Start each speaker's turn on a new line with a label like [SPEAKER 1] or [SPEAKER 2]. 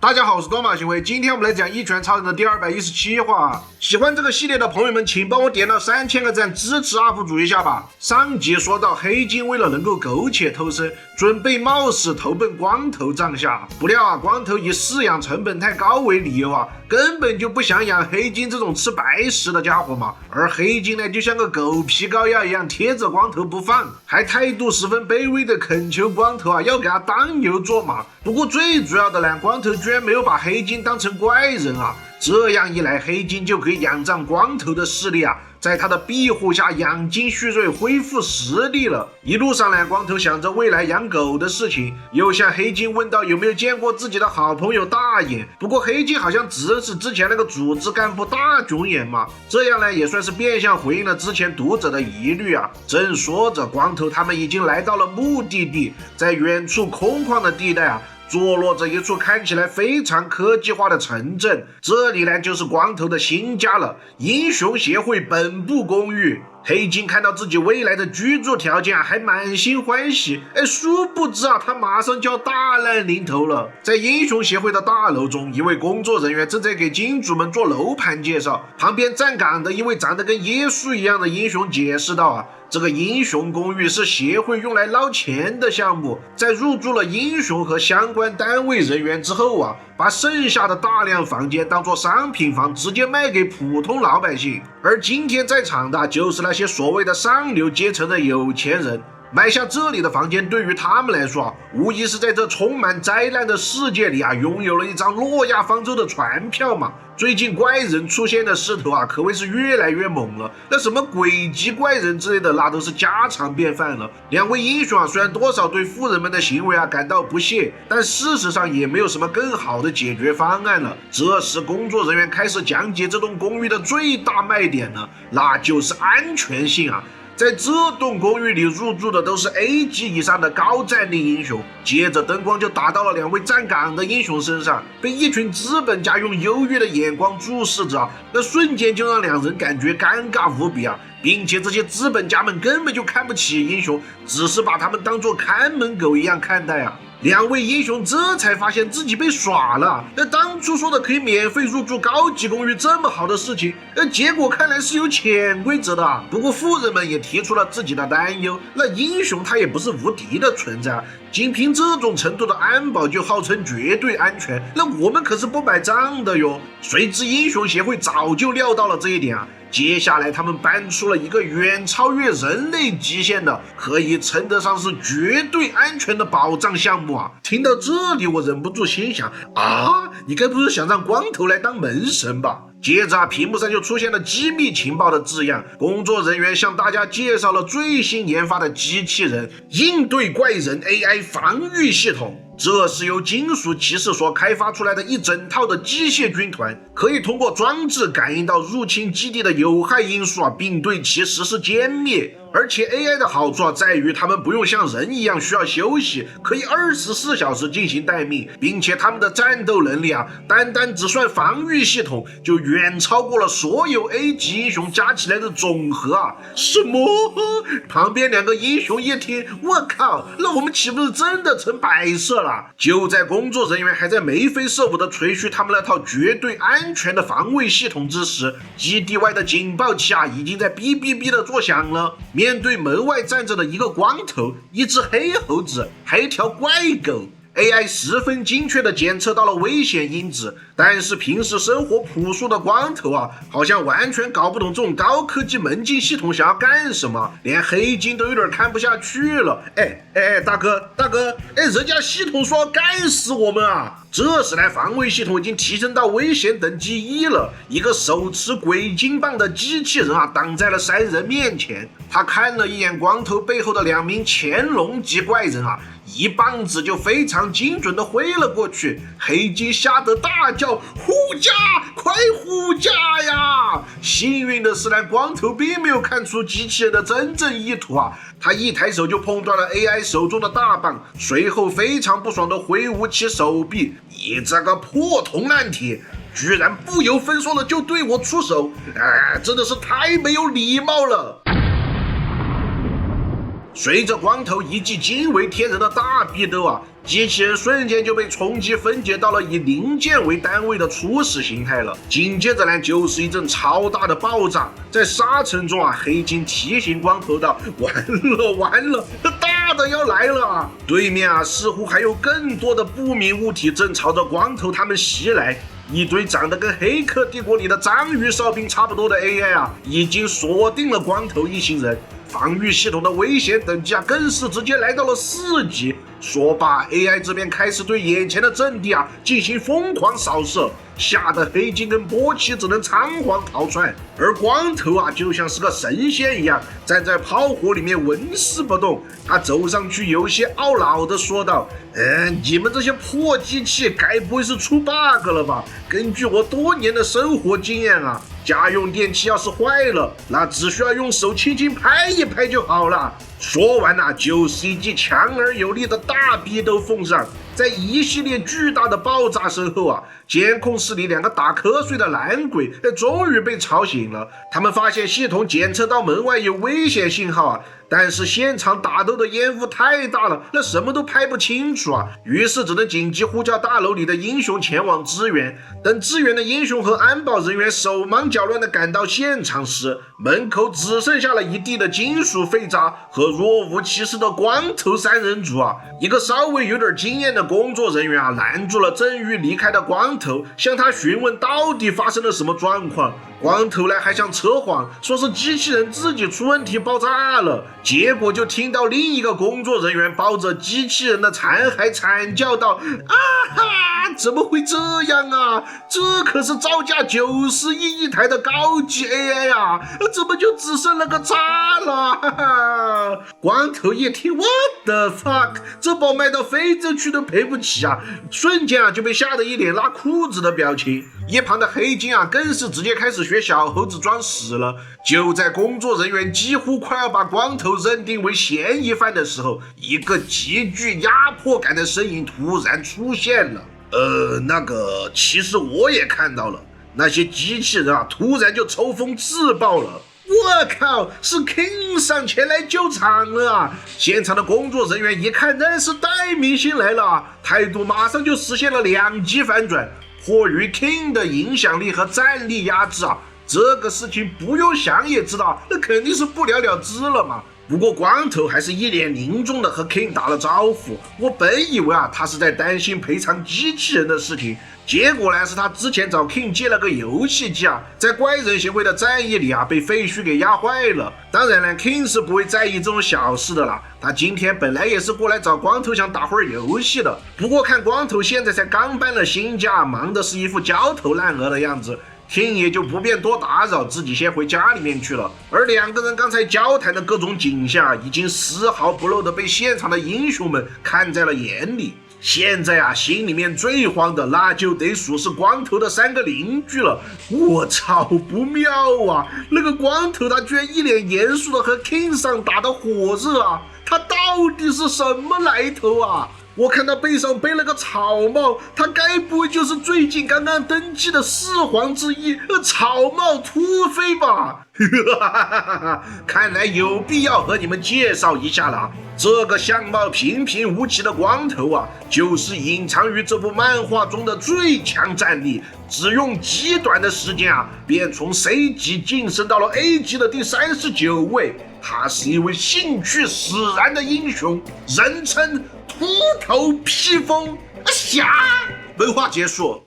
[SPEAKER 1] 大家好，我是多马行为，今天我们来讲《一拳超人》的第217话。喜欢这个系列的朋友们，请帮我点到3000个赞，支持 UP 主一下吧。上集说到，黑金为了能够苟且偷生，准备冒死投奔光头帐下，不料光头以饲养成本太高为理由根本就不想养黑金这种吃白食的家伙嘛。而黑金呢，就像个狗皮膏药一样贴着光头不放，还态度十分卑微的恳求光头要给他当牛做马。不过最主要的呢，光头居然没有把黑金当成怪人这样一来，黑金就可以仰仗光头的势力在他的庇护下养精蓄锐，恢复实力了。一路上呢，光头想着未来养狗的事情，又向黑金问到有没有见过自己的好朋友大眼。不过黑金好像只认识之前那个组织干部大囧眼嘛，这样呢也算是变相回应了之前读者的疑虑正说着，光头他们已经来到了目的地，在远处空旷的地带坐落着一处看起来非常科技化的城镇，这里呢就是光头的新家了——英雄协会本部公寓。黑金看到自己未来的居住条件还满心欢喜，殊不知他马上就要大难临头了。在英雄协会的大楼中，一位工作人员正在给金主们做楼盘介绍，旁边站岗的一位长得跟耶稣一样的英雄解释道这个英雄公寓是协会用来捞钱的项目，在入住了英雄和相关单位人员之后把剩下的大量房间当作商品房直接卖给普通老百姓。而今天在场的就是那些所谓的上流阶层的有钱人，买下这里的房间对于他们来说无疑是在这充满灾难的世界里拥有了一张诺亚方舟的船票嘛。最近怪人出现的势头可谓是越来越猛了，那什么鬼级怪人之类的那都是家常便饭了。两位英雄虽然多少对富人们的行为感到不屑，但事实上也没有什么更好的解决方案了。这时工作人员开始讲解这栋公寓的最大卖点呢，那就是安全性在这栋公寓里入住的都是 A 级以上的高战力英雄。接着灯光就打到了两位站岗的英雄身上，被一群资本家用优越的眼光注视着那瞬间就让两人感觉尴尬无比并且这些资本家们根本就看不起英雄，只是把他们当作看门狗一样看待两位英雄这才发现自己被耍了。当初说的可以免费入住高级公寓这么好的事情，结果看来是有潜规则的不过富人们也提出了自己的担忧，那英雄他也不是无敌的存在仅凭这种程度的安保就号称绝对安全，那我们可是不买账的哟。谁知英雄协会早就料到了这一点接下来他们搬出了一个远超越人类极限的，可以称得上是绝对安全的保障项目听到这里我忍不住心想你该不是想让光头来当门神吧？接着屏幕上就出现了机密情报的字样，工作人员向大家介绍了最新研发的机器人应对怪人 AI 防御系统。这是由金属骑士所开发出来的一整套的机械军团，可以通过装置感应到入侵基地的有害因素并对其实施歼灭。而且 AI 的好处在于他们不用像人一样需要休息，可以24小时进行待命，并且他们的战斗能力单只算防御系统就远超过了所有 A 级英雄加起来的总和什么？旁边两个英雄一听，我靠，那我们岂不是真的成摆设了？就在工作人员还在眉飞色舞的吹嘘他们那套绝对安全的防卫系统之时，基地外的警报器已经在哔哔哔的作响了。面对门外站着的一个光头、一只黑猴子，还有一条怪狗， AI 十分精确地检测到了危险因子，但是平时生活朴素的光头好像完全搞不懂这种高科技门禁系统想要干什么，连黑金都有点看不下去了。大哥，人家系统说要干死我们这时防卫系统已经提升到危险等级1了，一个手持鬼金棒的机器人挡在了3人面前。他看了一眼光头背后的2名潜龙级怪人一棒子就非常精准地挥了过去。黑金吓得大叫：护驾，快护驾呀！幸运的是光头并没有看出机器人的真正意图他一抬手就碰断了 AI 手中的大棒，随后非常不爽地挥舞起手臂，你这个破铜烂铁，居然不由分说的就对我出手，真的是太没有礼貌了。随着光头一记惊为天人的大逼斗啊，机器人瞬间就被冲击分解到了以零件为单位的初始形态了。紧接着呢，就是一阵超大的爆炸，在沙尘中啊，黑金提醒光头道：“完了，大的要来了啊！”对面啊，似乎还有更多的不明物体正朝着光头他们袭来。一堆长得跟《黑客帝国》里的章鱼哨兵差不多的 AI 啊，已经锁定了光头一行人。防御系统的危险等级啊，更是直接来到了4级。说罢 ，AI 这边开始对眼前的阵地啊进行疯狂扫射，吓得黑金跟波奇只能仓皇逃窜。而光头啊，就像是个神仙一样，站在炮火里面纹丝不动。他走上去，有些懊恼地说道：“你们这些破机器，该不会是出 bug 了吧？根据我多年的生活经验啊，家用电器要是坏了，那只需要用手轻轻拍一拍就好了。”说完啊，就是一记强而有力的大逼斗奉上。在一系列巨大的爆炸声后啊，监控室里2个打瞌睡的懒鬼终于被吵醒了。他们发现系统检测到门外有危险信号啊，但是现场打斗的烟雾太大了，那什么都拍不清楚啊。于是只能紧急呼叫大楼里的英雄前往支援。等支援的英雄和安保人员手忙脚乱地赶到现场时，门口只剩下了一地的金属废渣和若无其事的光头3人组啊。一个稍微有点经验的工作人员啊，拦住了正欲离开的光头，向他询问到底发生了什么状况。光头呢还想扯谎，说是机器人自己出问题爆炸了。结果就听到另一个工作人员抱着机器人的残骸惨叫道：“啊哈，怎么会这样啊？这可是造价90亿一台的高级 AI 啊，怎么就只剩了个渣了？”哈哈，光头一听 What the fuck， 这宝卖到非洲去都赔不起啊！瞬间啊就被吓得一脸拉裤子的表情。一旁的黑金啊更是直接开始学小猴子装死了。就在工作人员几乎快要把光头认定为嫌疑犯的时候，一个极具压迫感的身影突然出现了。其实我也看到了，那些机器人啊突然就抽风自爆了。我靠，是 King 上前来救场了啊！现场的工作人员一看，那是带明星来了啊，态度马上就实现了2级反转。迫于 King 的影响力和战力压制啊，这个事情不用想也知道，那肯定是不了了之了嘛。不过光头还是一脸凝重的和 King 打了招呼。我本以为啊，他是在担心赔偿机器人的事情，结果呢是他之前找 King 借了个游戏机啊，在怪人协会的战役里啊被废墟给压坏了。当然呢 ，King 是不会在意这种小事的啦。他今天本来也是过来找光头想打会儿游戏的，不过看光头现在才刚搬了新家，忙的是一副焦头烂额的样子。King 也就不便多打扰，自己先回家里面去了。而2个人刚才交谈的各种景象，已经丝毫不漏的被现场的英雄们看在了眼里。现在啊，心里面最慌的那就得属是光头的3个邻居了。我操，不妙啊！那个光头他居然一脸严肃的和 King 上打得火热啊！他到底是什么来头啊？我看他背上背了个草帽，他该不会就是最近刚刚登基的4皇之一草帽突飞吧？看来有必要和你们介绍一下了。这个相貌平平无奇的光头啊，就是隐藏于这部漫画中的最强战力，只用极短的时间啊，便从 C 级晋升到了 A 级的第39位。他是一位兴趣使然的英雄，人称秃头披风。文化结束。